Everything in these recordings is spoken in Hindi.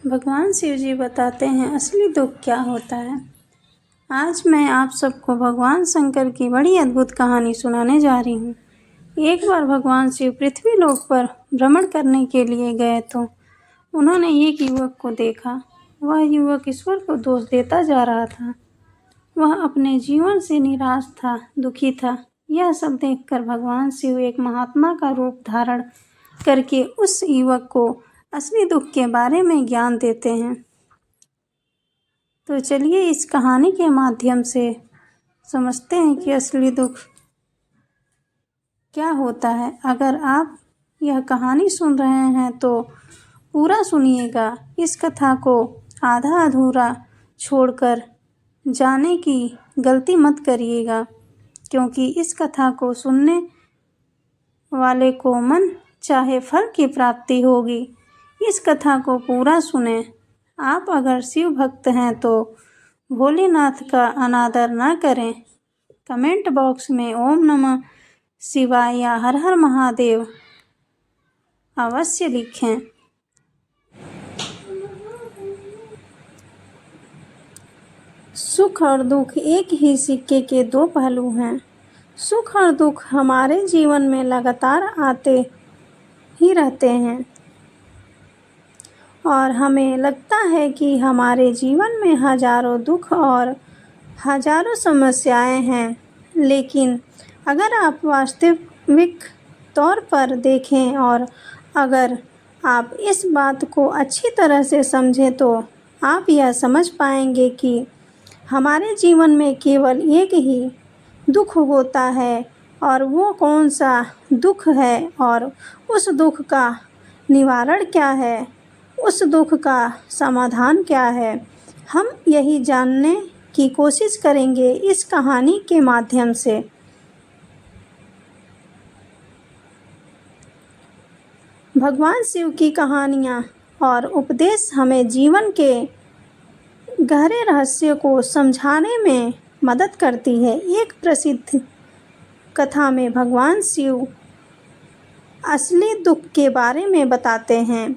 भगवान शिव जी बताते हैं असली दुख क्या होता है। आज मैं आप सबको भगवान शंकर की बड़ी अद्भुत कहानी सुनाने जा रही हूँ। एक बार भगवान शिव पृथ्वी लोक पर भ्रमण करने के लिए गए तो उन्होंने एक युवक को देखा। वह युवक ईश्वर को दोष देता जा रहा था। वह अपने जीवन से निराश था, दुखी था। यह सब देखकर भगवान शिव एक महात्मा का रूप धारण करके उस युवक को असली दुख के बारे में ज्ञान देते हैं। तो चलिए इस कहानी के माध्यम से समझते हैं कि असली दुख क्या होता है। अगर आप यह कहानी सुन रहे हैं तो पूरा सुनिएगा। इस कथा को आधा अधूरा छोड़कर जाने की गलती मत करिएगा, क्योंकि इस कथा को सुनने वाले को मन चाहे फल की प्राप्ति होगी। इस कथा को पूरा सुने। आप अगर शिव भक्त हैं तो भोलेनाथ का अनादर न करें। कमेंट बॉक्स में ओम नमः शिवाय या हर हर महादेव अवश्य लिखें। सुख और दुख एक ही सिक्के के दो पहलू हैं। सुख और दुख हमारे जीवन में लगातार आते ही रहते हैं और हमें लगता है कि हमारे जीवन में हजारों दुख और हजारों समस्याएं हैं। लेकिन अगर आप वास्तविक तौर पर देखें और अगर आप इस बात को अच्छी तरह से समझें तो आप यह समझ पाएंगे कि हमारे जीवन में केवल एक ही दुख होता है, और वो कौन सा दुख है और उस दुख का निवारण क्या है, उस दुख का समाधान क्या है। हम यही जानने की कोशिश करेंगे इस कहानी के माध्यम से। भगवान शिव की कहानियाँ और उपदेश हमें जीवन के गहरे रहस्य को समझाने में मदद करती है। एक प्रसिद्ध कथा में भगवान शिव असली दुख के बारे में बताते हैं।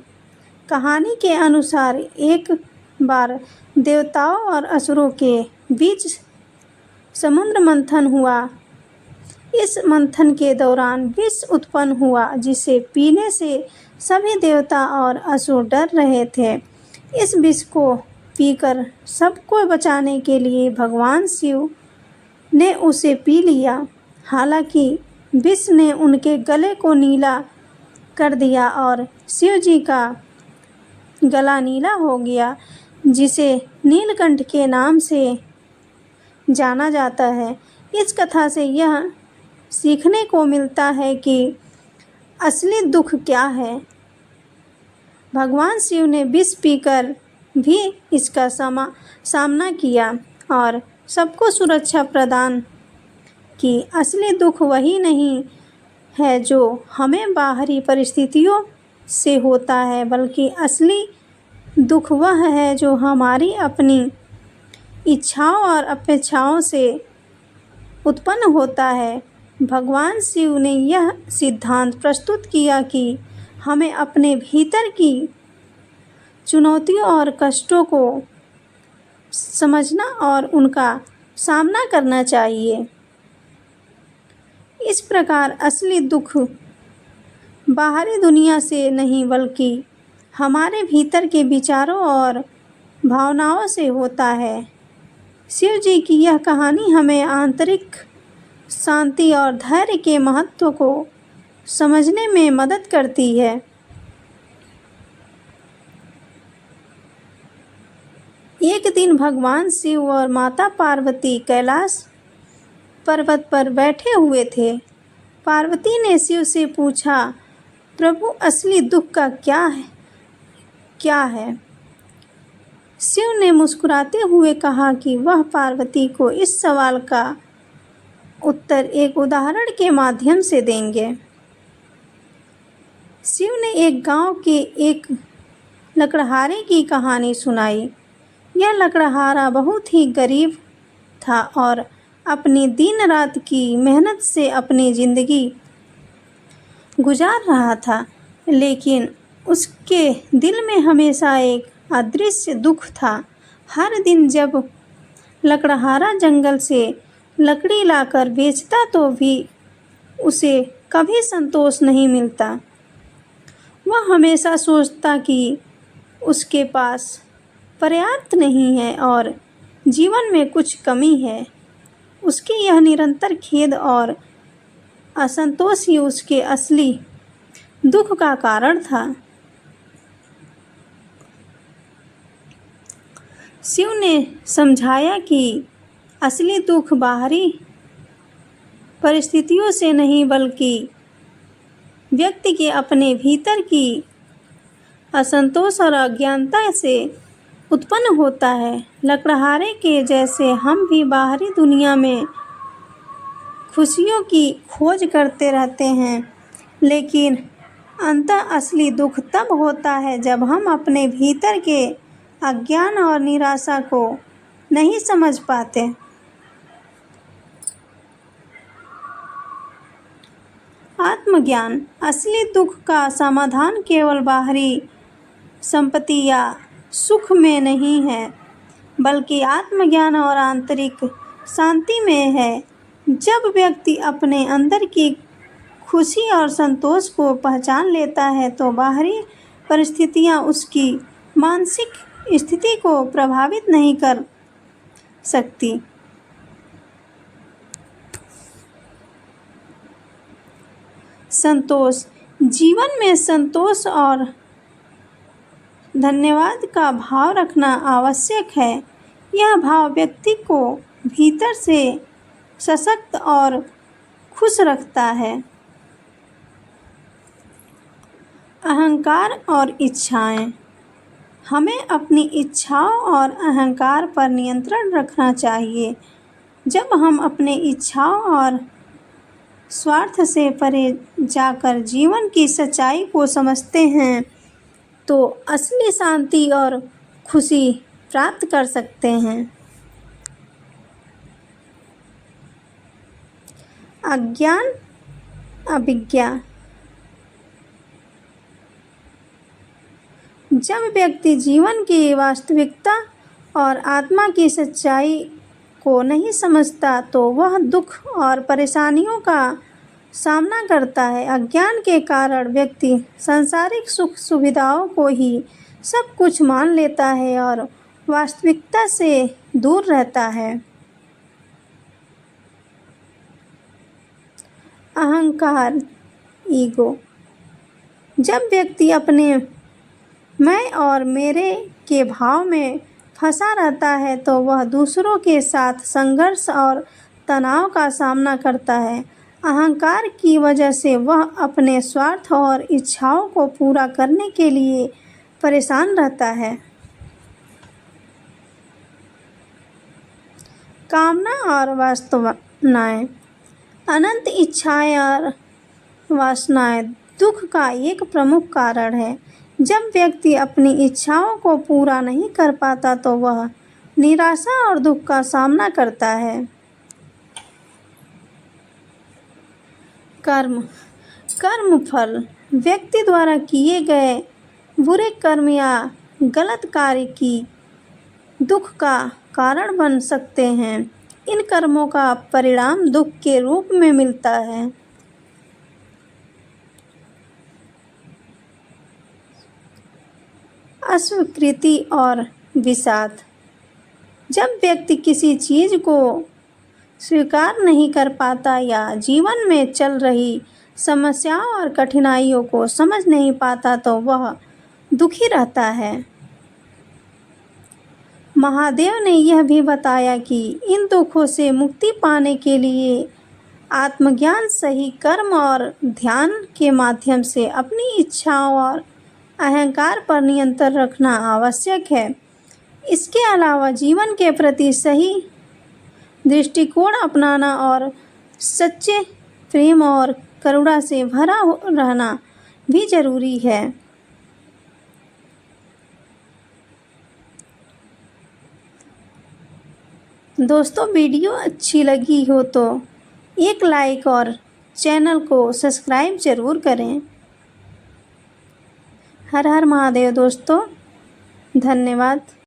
कहानी के अनुसार एक बार देवताओं और असुरों के बीच समुद्र मंथन हुआ। इस मंथन के दौरान विष उत्पन्न हुआ, जिसे पीने से सभी देवता और असुर डर रहे थे। इस विष को पीकर सबको बचाने के लिए भगवान शिव ने उसे पी लिया। हालांकि विष ने उनके गले को नीला कर दिया और शिव जी का गला नीला हो गया, जिसे नीलकंठ के नाम से जाना जाता है। इस कथा से यह सीखने को मिलता है कि असली दुख क्या है। भगवान शिव ने विष पीकर भी इसका सामना किया और सबको सुरक्षा प्रदान की। असली दुख वही नहीं है जो हमें बाहरी परिस्थितियों से होता है, बल्कि असली दुख वह है जो हमारी अपनी इच्छाओं और अपेक्षाओं से उत्पन्न होता है। भगवान शिव ने यह सिद्धांत प्रस्तुत किया कि हमें अपने भीतर की चुनौतियों और कष्टों को समझना और उनका सामना करना चाहिए। इस प्रकार असली दुख बाहरी दुनिया से नहीं, बल्कि हमारे भीतर के विचारों और भावनाओं से होता है। शिव जी की यह कहानी हमें आंतरिक शांति और धैर्य के महत्व को समझने में मदद करती है। एक दिन भगवान शिव और माता पार्वती कैलाश पर्वत पर बैठे हुए थे। पार्वती ने शिव से पूछा, प्रभु असली दुख का क्या है? शिव ने मुस्कुराते हुए कहा कि वह पार्वती को इस सवाल का उत्तर एक उदाहरण के माध्यम से देंगे। शिव ने एक गांव के एक लकड़हारे की कहानी सुनाई। यह लकड़हारा बहुत ही गरीब था और अपनी दिन रात की मेहनत से अपनी जिंदगी गुजार रहा था। लेकिन उसके दिल में हमेशा एक अदृश्य दुख था। हर दिन जब लकड़हारा जंगल से लकड़ी लाकर बेचता तो भी उसे कभी संतोष नहीं मिलता। वह हमेशा सोचता कि उसके पास पर्याप्त नहीं है और जीवन में कुछ कमी है। उसकी यह निरंतर खेद और असंतोष ही उसके असली दुख का कारण था। शिव ने समझाया कि असली दुख बाहरी परिस्थितियों से नहीं बल्कि व्यक्ति के अपने भीतर की असंतोष और अज्ञानता से उत्पन्न होता है। लकड़हारे के जैसे हम भी बाहरी दुनिया में खुशियों की खोज करते रहते हैं, लेकिन अंततः असली दुख तब होता है जब हम अपने भीतर के अज्ञान और निराशा को नहीं समझ पाते। आत्मज्ञान। असली दुख का समाधान केवल बाहरी संपत्ति या सुख में नहीं है, बल्कि आत्मज्ञान और आंतरिक शांति में है। जब व्यक्ति अपने अंदर की खुशी और संतोष को पहचान लेता है तो बाहरी परिस्थितियां उसकी मानसिक स्थिति को प्रभावित नहीं कर सकती। संतोष। जीवन में संतोष और धन्यवाद का भाव रखना आवश्यक है। यह भाव व्यक्ति को भीतर से सशक्त और खुश रखता है। अहंकार और इच्छाएं। हमें अपनी इच्छाओं और अहंकार पर नियंत्रण रखना चाहिए। जब हम अपने इच्छाओं और स्वार्थ से परे जाकर जीवन की सच्चाई को समझते हैं तो असली शांति और खुशी प्राप्त कर सकते हैं। अज्ञान अविज्ञा। जब व्यक्ति जीवन की वास्तविकता और आत्मा की सच्चाई को नहीं समझता तो वह दुख और परेशानियों का सामना करता है। अज्ञान के कारण व्यक्ति सांसारिक सुख सुविधाओं को ही सब कुछ मान लेता है और वास्तविकता से दूर रहता है। अहंकार ईगो। जब व्यक्ति अपने मैं और मेरे के भाव में फंसा रहता है तो वह दूसरों के साथ संघर्ष और तनाव का सामना करता है। अहंकार की वजह से वह अपने स्वार्थ और इच्छाओं को पूरा करने के लिए परेशान रहता है। कामना और वासनाएं। अनंत इच्छाएं और वासनाएं दुख का एक प्रमुख कारण है। जब व्यक्ति अपनी इच्छाओं को पूरा नहीं कर पाता तो वह निराशा और दुख का सामना करता है। कर्म फल। व्यक्ति द्वारा किए गए बुरे कर्म या गलत कार्य की दुख का कारण बन सकते हैं। इन कर्मों का परिणाम दुख के रूप में मिलता है। अस्वीकृति और विषाद। जब व्यक्ति किसी चीज़ को स्वीकार नहीं कर पाता या जीवन में चल रही समस्याओं और कठिनाइयों को समझ नहीं पाता तो वह दुखी रहता है। महादेव ने यह भी बताया कि इन दुखों से मुक्ति पाने के लिए आत्मज्ञान, सही कर्म और ध्यान के माध्यम से अपनी इच्छाओं और अहंकार पर नियंत्रण रखना आवश्यक है। इसके अलावा जीवन के प्रति सही दृष्टिकोण अपनाना और सच्चे प्रेम और करुणा से भरा रहना भी जरूरी है। दोस्तों, वीडियो अच्छी लगी हो तो एक लाइक और चैनल को सब्सक्राइब ज़रूर करें। हर हर महादेव दोस्तों, धन्यवाद।